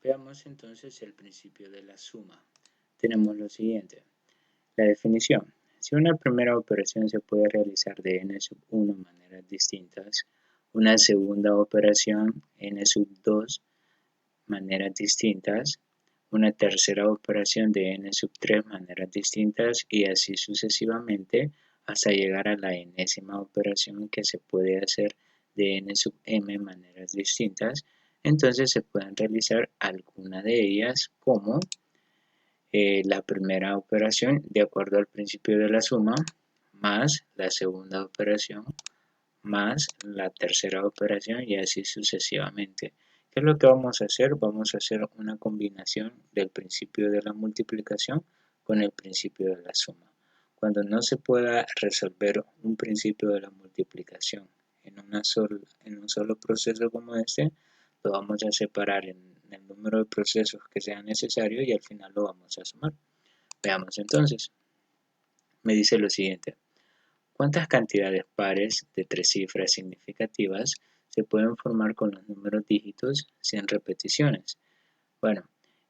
Veamos entonces el principio de la suma. Tenemos lo siguiente. La definición. Si una primera operación se puede realizar de n sub 1 maneras distintas, una segunda operación n sub 2 maneras distintas, una tercera operación de n sub 3 maneras distintas y así sucesivamente hasta llegar a la enésima operación que se puede hacer de n sub m maneras distintas, entonces se pueden realizar alguna de ellas como la primera operación de acuerdo al principio de la suma, más la segunda operación, más la tercera operación y así sucesivamente. ¿Qué es lo que vamos a hacer? Vamos a hacer una combinación del principio de la multiplicación con el principio de la suma. Cuando no se pueda resolver un principio de la multiplicación en un solo proceso como este, lo vamos a separar en el número de procesos que sea necesario y al final lo vamos a sumar. Veamos entonces. Me dice lo siguiente. ¿Cuántas cantidades pares de tres cifras significativas se pueden formar con los números dígitos sin repeticiones? Bueno,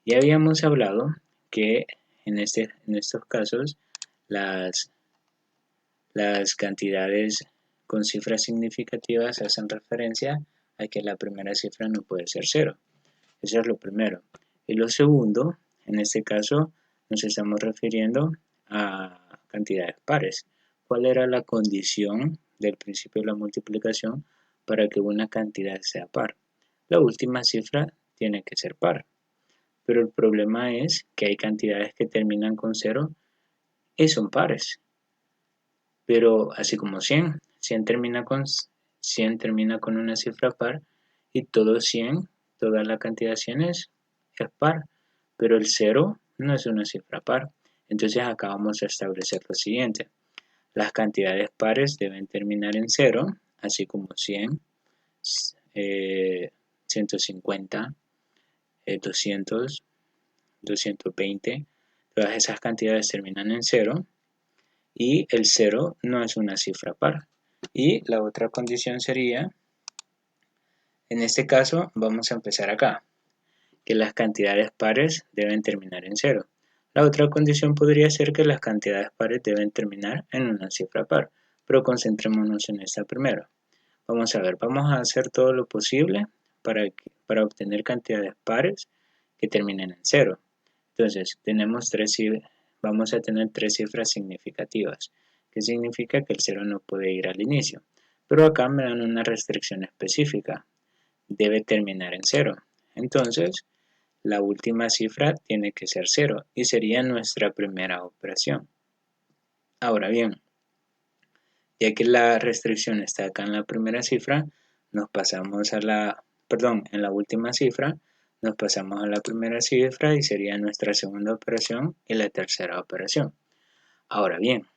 ya habíamos hablado que en estos casos las cantidades con cifras significativas hacen referencia a que la primera cifra no puede ser cero. Eso es lo primero. Y lo segundo, en este caso nos estamos refiriendo a cantidades pares. ¿Cuál era la condición del principio de la multiplicación para que una cantidad sea par? La última cifra tiene que ser par. Pero el problema es que hay cantidades que terminan con 0 y son pares. Pero así como 100 termina con una cifra par y todo 100, toda la cantidad 100 es par, pero el 0 no es una cifra par. Entonces acá vamos a establecer lo siguiente. Las cantidades pares deben terminar en 0, así como 100, 150, 200, 220. Todas esas cantidades terminan en 0 y el 0 no es una cifra par. Y la otra condición sería, en este caso vamos a empezar acá, que las cantidades pares deben terminar en 0. La otra condición podría ser que las cantidades pares deben terminar en una cifra par, pero concentrémonos en esta primero. Vamos a ver, vamos a hacer todo lo posible para obtener cantidades pares que terminen en 0. Entonces, vamos a tener tres cifras significativas, que significa que el 0 no puede ir al inicio. Pero acá me dan una restricción específica, debe terminar en 0. Entonces, la última cifra tiene que ser 0 y sería nuestra primera operación. Ahora bien, ya que la restricción está acá en la primera cifra, nos pasamos a en la última cifra, nos pasamos a la primera cifra y sería nuestra segunda operación y la tercera operación. Ahora bien,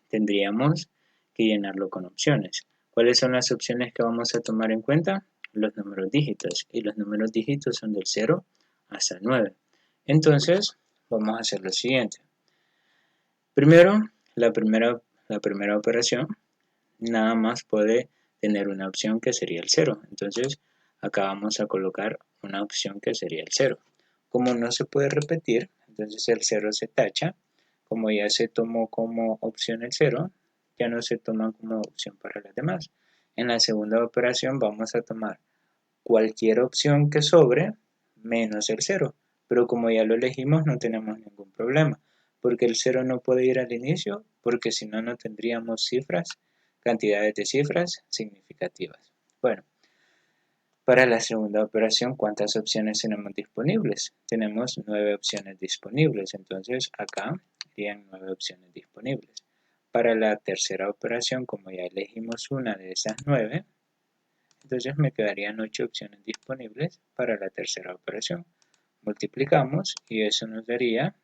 tendríamos que llenarlo con opciones. ¿Cuáles son las opciones que vamos a tomar en cuenta? Los números dígitos, y los números dígitos son del 0 hasta el 9. Entonces, vamos a hacer lo siguiente. Primero, la primera operación nada más puede tener una opción que sería el 0. Entonces, acá vamos a colocar una opción que sería el 0. Como no se puede repetir, entonces el 0 se tacha. Como ya se tomó como opción el 0, ya no se toma como opción para las demás. En la segunda operación vamos a tomar cualquier opción que sobre menos el 0. Pero como ya lo elegimos no tenemos ningún problema, porque el 0 no puede ir al inicio, porque si no, no tendríamos cantidades de cifras significativas. Bueno, para la segunda operación, ¿cuántas opciones tenemos disponibles? Tenemos 9 opciones disponibles, entonces acá irían 9 opciones disponibles. Para la tercera operación, como ya elegimos una de esas 9, entonces me quedarían 8 opciones disponibles para la tercera operación. Multiplicamos y eso nos daría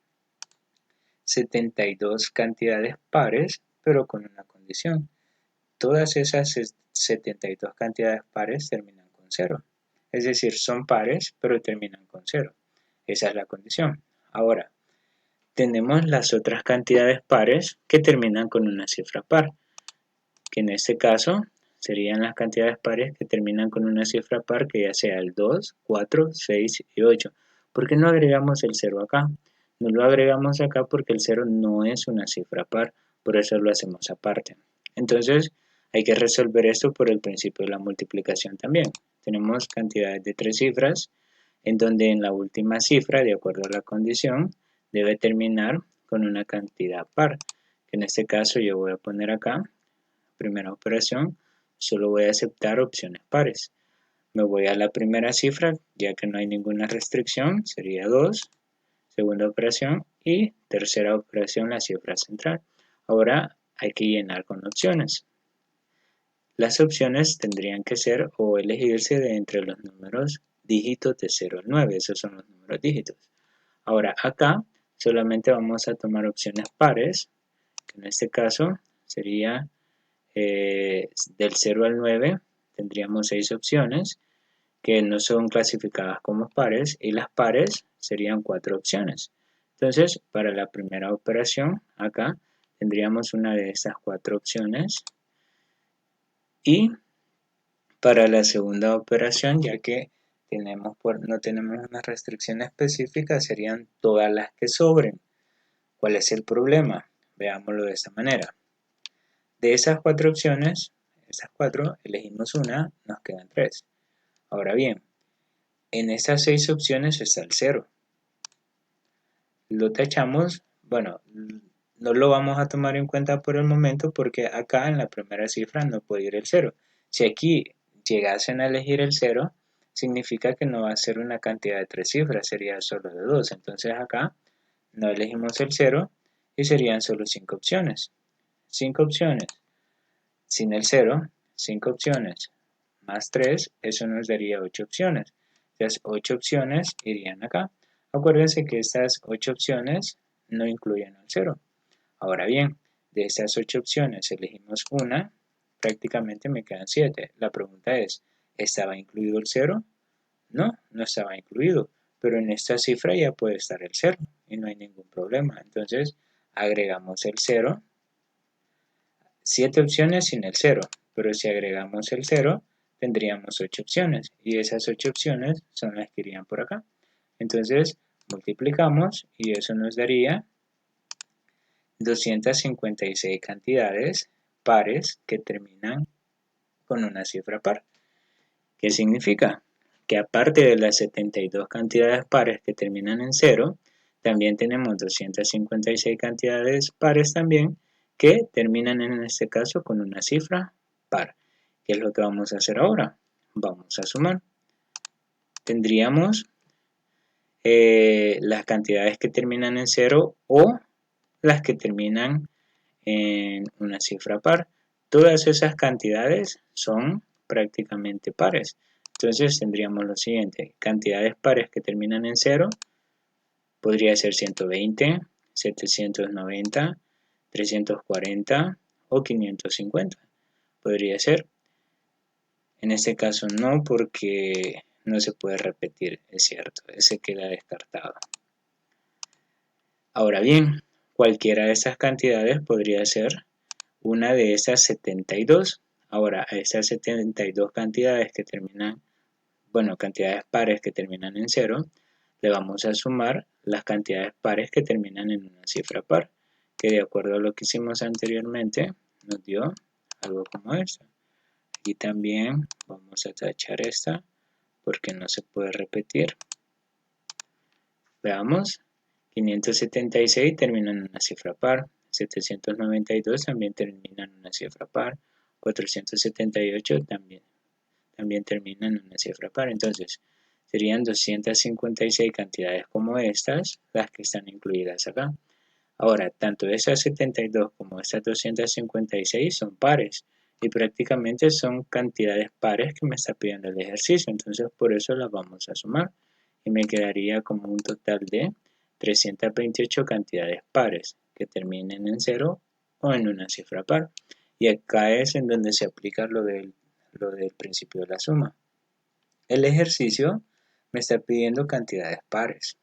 72 cantidades pares, pero con una condición. Todas esas 72 cantidades pares terminan con 0. Es decir, son pares, pero terminan con 0. Esa es la condición. Ahora, tenemos las otras cantidades pares que terminan con una cifra par, que en este caso serían las cantidades pares que terminan con una cifra par que ya sea el 2, 4, 6 y 8. ¿Por qué no agregamos el 0 acá? No lo agregamos acá porque el 0 no es una cifra par, por eso lo hacemos aparte. Entonces, hay que resolver esto por el principio de la multiplicación también. Tenemos cantidades de 3 cifras, en donde en la última cifra, de acuerdo a la condición, debe terminar con una cantidad par, que en este caso yo voy a poner acá, primera operación, solo voy a aceptar opciones pares. Me voy a la primera cifra, ya que no hay ninguna restricción, sería 2, segunda operación y tercera operación, la cifra central. Ahora hay que llenar con opciones. Las opciones tendrían que ser o elegirse de entre los números dígitos de 0 al 9, esos son los números dígitos. Ahora acá solamente vamos a tomar opciones pares, que en este caso sería del 0 al 9, tendríamos 6 opciones que no son clasificadas como pares y las pares serían 4 opciones. Entonces, para la primera operación, acá tendríamos una de estas 4 opciones y para la segunda operación, ya que no tenemos una restricción específica, serían todas las que sobren. ¿Cuál es el problema? Veámoslo de esta manera. De esas 4 opciones, esas 4, elegimos una, nos quedan 3. Ahora bien, en estas 6 opciones está el 0. Lo tachamos, bueno, no lo vamos a tomar en cuenta por el momento porque acá en la primera cifra no puede ir el 0. Si aquí llegasen a elegir el 0, significa que no va a ser una cantidad de 3 cifras, sería solo de 2. Entonces acá no elegimos el 0 y serían solo 5 opciones. 5 opciones sin el 0, 5 opciones más 3, eso nos daría 8 opciones. Las 8 opciones irían acá. Acuérdense que estas 8 opciones no incluyen el 0. Ahora bien, de estas 8 opciones elegimos una, prácticamente me quedan 7. La pregunta es, ¿estaba incluido el 0? No, no estaba incluido, pero en esta cifra ya puede estar el 0 y no hay ningún problema. Entonces, agregamos el 0, 7 opciones sin el 0, pero si agregamos el 0, tendríamos 8 opciones y esas 8 opciones son las que irían por acá. Entonces, multiplicamos y eso nos daría 256 cantidades pares que terminan con una cifra par. ¿Qué significa? Que aparte de las 72 cantidades pares que terminan en 0, también tenemos 256 cantidades pares también que terminan en este caso con una cifra par. ¿Qué es lo que vamos a hacer ahora? Vamos a sumar. Tendríamos las cantidades que terminan en 0 o las que terminan en una cifra par. Todas esas cantidades son prácticamente pares. Entonces tendríamos lo siguiente, cantidades pares que terminan en 0, podría ser 120, 790, 340 o 550. Podría ser. En este caso no, porque no se puede repetir, es cierto, ese queda descartado. Ahora bien, cualquiera de estas cantidades podría ser una de esas 72. Ahora, a esas 72 cantidades que terminan, bueno, cantidades pares que terminan en 0, le vamos a sumar las cantidades pares que terminan en una cifra par, que de acuerdo a lo que hicimos anteriormente, nos dio algo como esto. Aquí también vamos a tachar esta, porque no se puede repetir. Veamos, 576 termina en una cifra par, 792 también termina en una cifra par, 478 también termina en una cifra par. Entonces, serían 256 cantidades como estas, las que están incluidas acá. Ahora, tanto esas 72 como estas 256 son pares y prácticamente son cantidades pares que me está pidiendo el ejercicio, entonces por eso las vamos a sumar y me quedaría como un total de 328 cantidades pares que terminen en 0 o en una cifra par. Y acá es en donde se aplica lo del principio de la suma. El ejercicio me está pidiendo cantidades pares,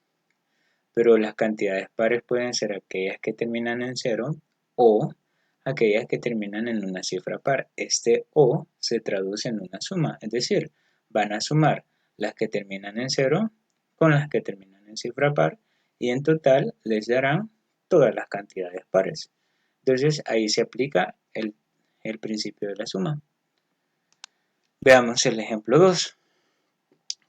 pero las cantidades pares pueden ser aquellas que terminan en 0 o aquellas que terminan en una cifra par. Este o se traduce en una suma, es decir, van a sumar las que terminan en 0 con las que terminan en cifra par y en total les darán todas las cantidades pares. Entonces ahí se aplica el principio de la suma. Veamos el ejemplo 2.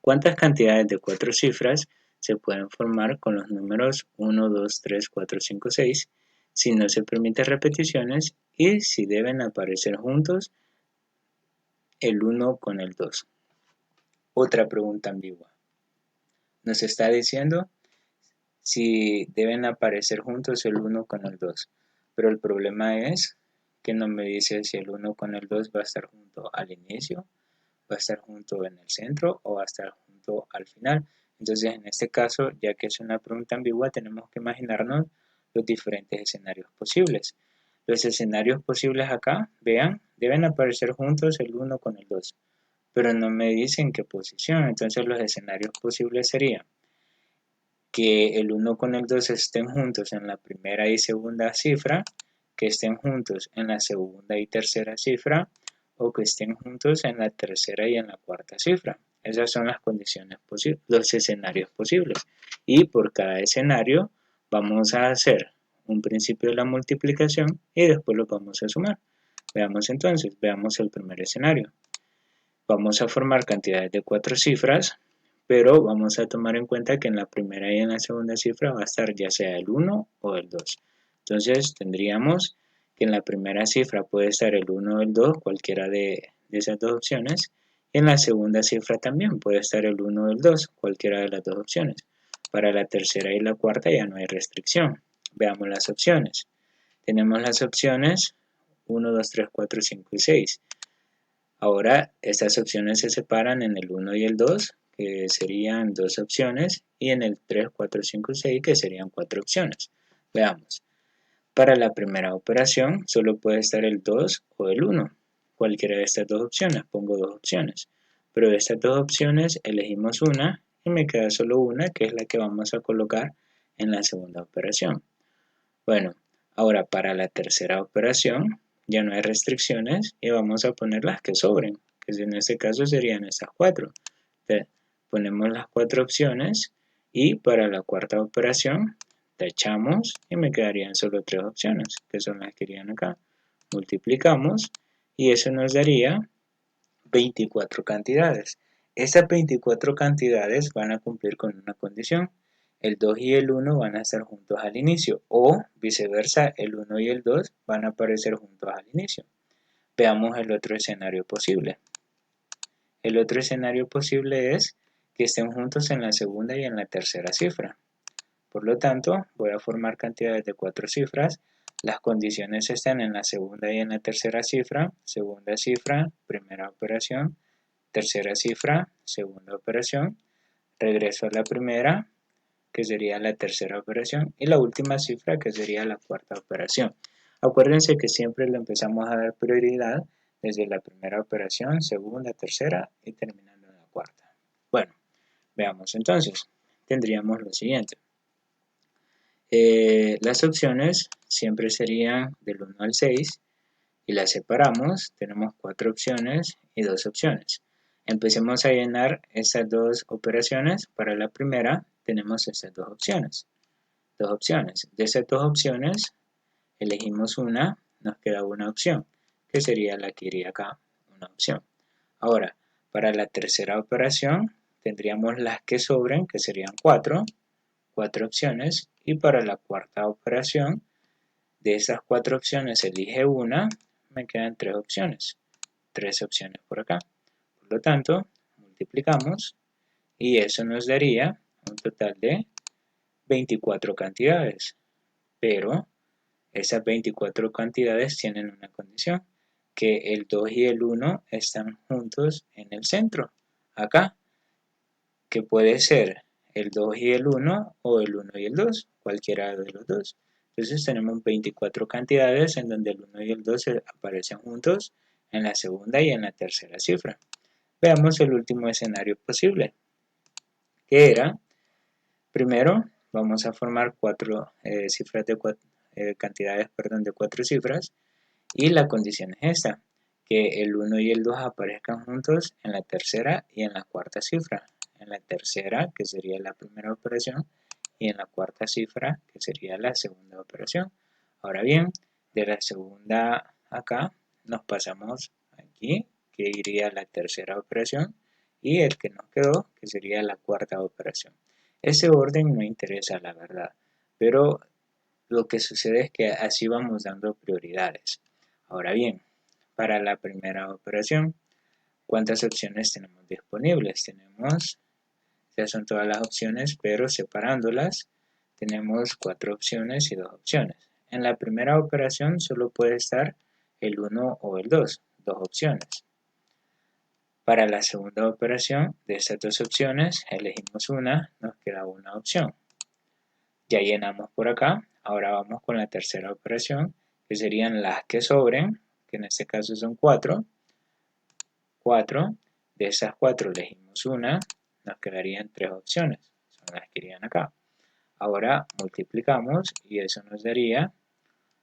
¿Cuántas cantidades de 4 cifras se pueden formar con los números 1, 2, 3, 4, 5, 6 si no se permiten repeticiones y si deben aparecer juntos el 1 con el 2? Otra pregunta ambigua. Nos está diciendo si deben aparecer juntos el 1 con el 2, pero el problema es que no me dice si el 1 con el 2 va a estar junto al inicio, va a estar junto en el centro o va a estar junto al final. Entonces, en este caso, ya que es una pregunta ambigua, tenemos que imaginarnos los diferentes escenarios posibles. Los escenarios posibles acá, vean, deben aparecer juntos el 1 con el 2, pero no me dicen qué posición. Entonces, los escenarios posibles serían que el 1 con el 2 estén juntos en la primera y segunda cifra, que estén juntos en la segunda y tercera cifra, o que estén juntos en la tercera y en la cuarta cifra. Esas son las condiciones posibles, los escenarios posibles. Y por cada escenario vamos a hacer un principio de la multiplicación y después lo vamos a sumar. Veamos entonces, veamos el primer escenario. Vamos a formar cantidades de 4 cifras, pero vamos a tomar en cuenta que en la primera y en la segunda cifra va a estar ya sea el 1 o el 2. Entonces tendríamos que en la primera cifra puede estar el 1 o el 2, cualquiera de esas dos opciones. Y en la segunda cifra también puede estar el 1 o el 2, cualquiera de las dos opciones. Para la tercera y la cuarta ya no hay restricción. Veamos las opciones. Tenemos las opciones 1, 2, 3, 4, 5 y 6. Ahora estas opciones se separan en el 1 y el 2, que serían dos opciones, y en el 3, 4, 5 y 6, que serían 4 opciones. Veamos. Para la primera operación solo puede estar el 2 o el 1. Cualquiera de estas dos opciones, pongo dos opciones. Pero de estas dos opciones elegimos una y me queda solo una, que es la que vamos a colocar en la segunda operación. Bueno, ahora para la tercera operación ya no hay restricciones y vamos a poner las que sobren, que en este caso serían estas 4. Entonces, ponemos las 4 opciones y para la cuarta operación tachamos y me quedarían solo 3 opciones, que son las que irían acá. Multiplicamos y eso nos daría 24 cantidades. Estas 24 cantidades van a cumplir con una condición. El 2 y el 1 van a estar juntos al inicio, o viceversa, el 1 y el 2 van a aparecer juntos al inicio. Veamos el otro escenario posible. El otro escenario posible es que estén juntos en la segunda y en la tercera cifra. Por lo tanto, voy a formar cantidades de 4 cifras. Las condiciones están en la segunda y en la tercera cifra. Segunda cifra, primera operación. Tercera cifra, segunda operación. Regreso a la primera, que sería la tercera operación, y la última cifra, que sería la cuarta operación. Acuérdense que siempre le empezamos a dar prioridad desde la primera operación, segunda, tercera y terminando en la cuarta. Bueno, veamos entonces. Tendríamos lo siguiente. Las opciones siempre serían del 1 al 6 y las separamos. Tenemos 4 opciones y 2 opciones. Empecemos a llenar estas dos operaciones. Para la primera tenemos estas dos opciones. De esas dos opciones elegimos una, nos queda una opción, que sería la que iría acá, una opción. Ahora, para la tercera operación tendríamos las que sobren, que serían 4 opciones, y para la cuarta operación, de esas 4 opciones elige una, me quedan 3 opciones. 3 opciones por acá. Por lo tanto, multiplicamos y eso nos daría un total de 24 cantidades. Pero esas 24 cantidades tienen una condición, que el 2 y el 1 están juntos en el centro, acá, que puede ser el 2 y el 1 o el 1 y el 2, cualquiera de los dos. Entonces tenemos 24 cantidades en donde el 1 y el 2 aparecen juntos en la segunda y en la tercera cifra. Veamos el último escenario posible, que era, primero vamos a formar cantidades de 4 cifras y la condición es esta, que el 1 y el 2 aparezcan juntos en la tercera y en la cuarta cifra, en la tercera, que sería la primera operación, y en la cuarta cifra, que sería la segunda operación. Ahora bien, de la segunda acá, nos pasamos aquí, que iría la tercera operación, y el que nos quedó, que sería la cuarta operación. Ese orden me interesa, la verdad, pero lo que sucede es que así vamos dando prioridades. Ahora bien, para la primera operación, ¿cuántas opciones tenemos disponibles? Tenemos, ya son todas las opciones, pero separándolas, tenemos 4 opciones y 2 opciones. En la primera operación solo puede estar el 1 o el 2 opciones. Para la segunda operación, de estas 2 opciones, elegimos una, nos queda una opción. Ya llenamos por acá, ahora vamos con la tercera operación, que serían las que sobren, que en este caso son 4. 4, de esas 4 elegimos una, nos quedarían 3 opciones, son las que irían acá. Ahora multiplicamos y eso nos daría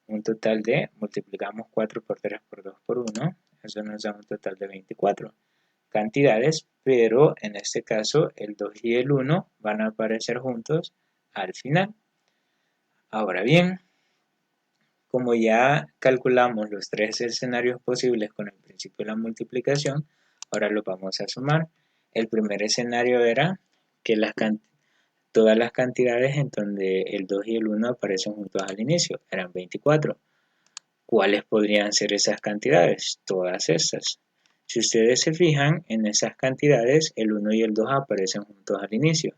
un total de, multiplicamos 4 por 3 por 2 por 1, eso nos da un total de 24 cantidades, pero en este caso el 2 y el 1 van a aparecer juntos al final. Ahora bien, como ya calculamos los 3 escenarios posibles con el principio de la multiplicación, ahora los vamos a sumar. El primer escenario era que todas las cantidades en donde el 2 y el 1 aparecen juntos al inicio eran 24. ¿Cuáles podrían ser esas cantidades? Todas estas. Si ustedes se fijan, en esas cantidades el 1 y el 2 aparecen juntos al inicio,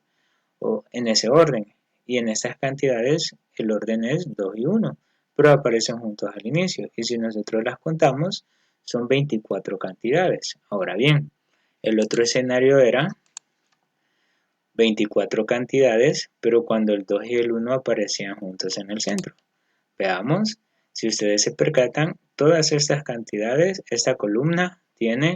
o en ese orden. Y en estas cantidades el orden es 2 y 1, pero aparecen juntos al inicio. Y si nosotros las contamos, son 24 cantidades. Ahora bien, el otro escenario era 24 cantidades, pero cuando el 2 y el 1 aparecían juntos en el centro. Veamos, si ustedes se percatan, todas estas cantidades, esta columna tiene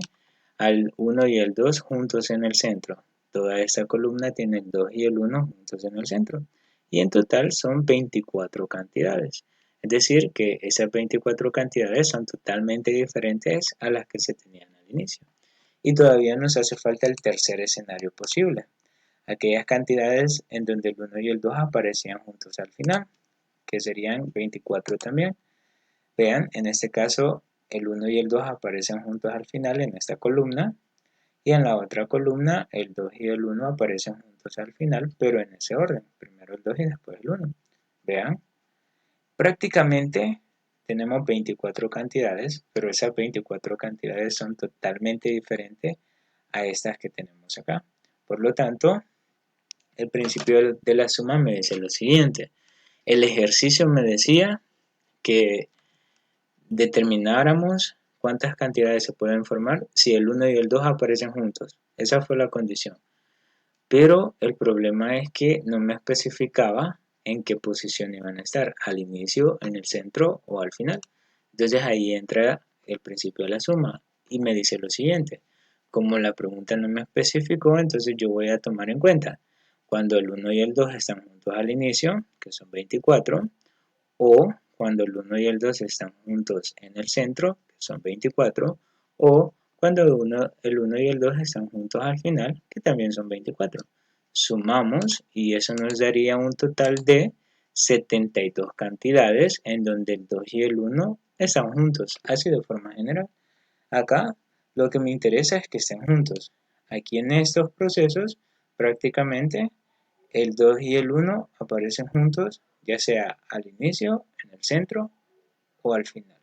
al 1 y el 2 juntos en el centro. Toda esta columna tiene el 2 y el 1 juntos en el centro. Y en total son 24 cantidades. Es decir, que esas 24 cantidades son totalmente diferentes a las que se tenían al inicio. Y todavía nos hace falta el tercer escenario posible. Aquellas cantidades en donde el 1 y el 2 aparecían juntos al final, que serían 24 también. Vean, en este caso el 1 y el 2 aparecen juntos al final en esta columna, y en la otra columna el 2 y el 1 aparecen juntos al final, pero en ese orden, primero el 2 y después el 1. Vean, prácticamente tenemos 24 cantidades, pero esas 24 cantidades son totalmente diferentes a estas que tenemos acá. Por lo tanto, el principio de la suma me dice lo siguiente. El ejercicio me decía que determináramos cuántas cantidades se pueden formar si el 1 y el 2 aparecen juntos. Esa fue la condición. Pero el problema es que no me especificaba en qué posición iban a estar, al inicio, en el centro o al final. Entonces ahí entra el principio de la suma y me dice lo siguiente. Como la pregunta no me especificó, entonces yo voy a tomar en cuenta cuando el 1 y el 2 están juntos al inicio, que son 24, o cuando el 1 y el 2 están juntos en el centro, que son 24, o cuando el 1 y el 2 están juntos al final, que también son 24. Sumamos y eso nos daría un total de 72 cantidades en donde el 2 y el 1 están juntos, así de forma general. Acá lo que me interesa es que estén juntos. Aquí en estos procesos prácticamente el 2 y el 1 aparecen juntos, ya sea al inicio, en el centro o al final.